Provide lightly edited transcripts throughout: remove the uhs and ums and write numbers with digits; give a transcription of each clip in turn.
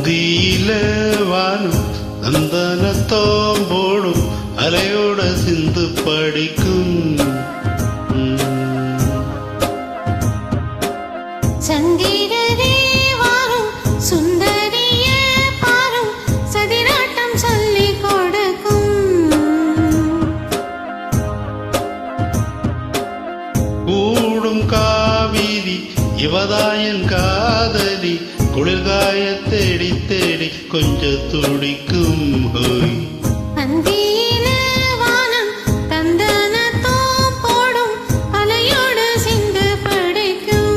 அந்தியில வானும் சந்தனத்தோம்போடும் அலையோட சிந்து படிக்கும் சந்திரரே வாரும் சுந்தரிய பாரும் சதிராட்டம் சொல்லிக் கொடுக்கும் கூடும் காவிரி இவதாயன் காதலி குளிர்காய தேடி தேடி கொஞ்ச துடிக்கும் ஹோய் அந்தியில வானம் தந்தனத்தோம் போடும் அலையோடு சிந்து படிக்கும்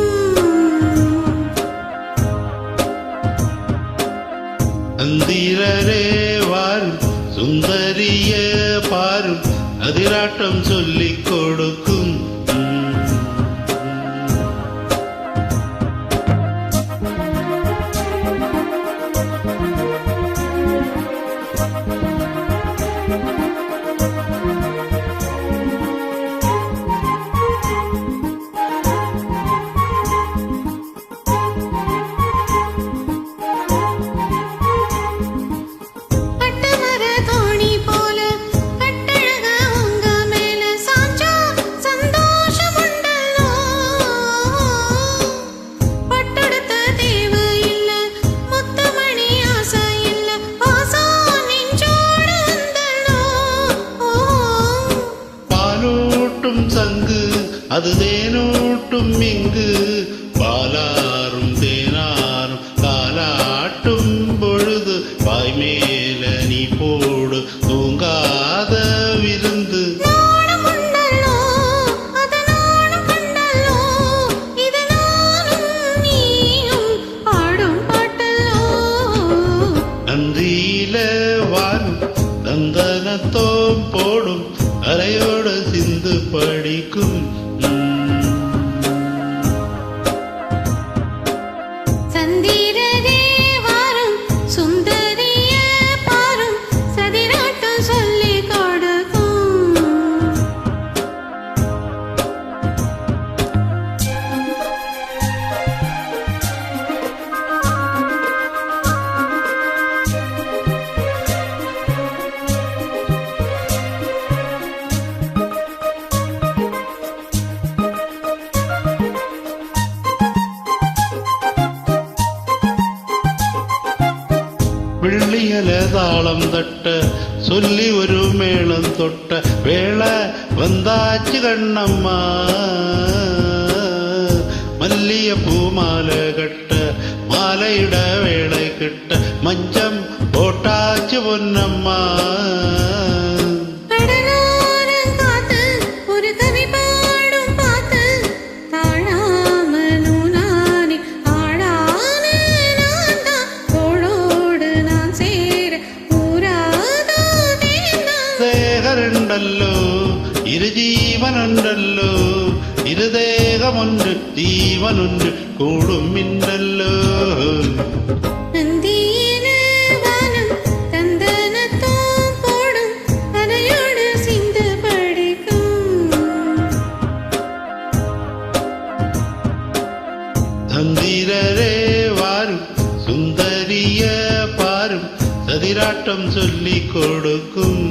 அந்திரரே வாரும் சுந்தரிய பாரும் அதிராட்டம் சொல்லிக் கொடுக்கும் பட்டமர தோணி போல கட்டழக உங்க மேல சாஞ்சா சந்தோஷம் உண்டல்லோ பட்டெடுத்த தேவை இல்ல முத்தமணி ஆசை இல்ல ஆசா நெஞ்சோடு வந்தல்லோ பாலூட்டும் சங்கு அது தேனூட்டும் இங்கு பாலாரும் தேனாரும் காலாட்டும் பொழுது வாய் மேல நீ போடு தூங்காத விருந்து நாணம் உண்டல்லோ அத நாணம் கண்டல்லோ இது நானும் நீயும் பாடும் பாட்டல்லோ நந்தியில வாரும் நந்தனத்தோம் போடும் அலையோட சிந்து படிக்கும் சந்திரரே வாரும் சுந்தரிய பாரும் சதிராட்டம் சொல்லிக் கொடுக்கும் വെള്ളിയല താളം തട്ട ചൊല്ലി ഒരു മേളം തൊട്ട വേള വந்தாச்சு കണ്ണമ്മ മല്ലിയ പൂമാല കെട്ട മാലയിട വേള കെട്ട മഞ്ചം പോട്ടാച്ചു പൊന്നമ്മ கடலோரம் காத்து ஒரு கவி பாடும் பாத்து தாழாமலும் நானே ஆடான நான் தான் தோளோடு நான் சேர ஊராதா தேர்ந்தான் ദേഹരുണ്ടല്ലോ ഇരുജീവനുണ്ടല്ലോ ഇരുദേഹമൊன்று ജീവനൊன்று കൂടും മിന്നല്ലോ நந்தியில வானம் தந்தனத்தோம் போடும் அலையோடு சிந்து படிக்கும் தந்திரரே வாரும் சுந்தரிய பாரும் சதிராட்டம் சொல்லிக் கொடுக்கும்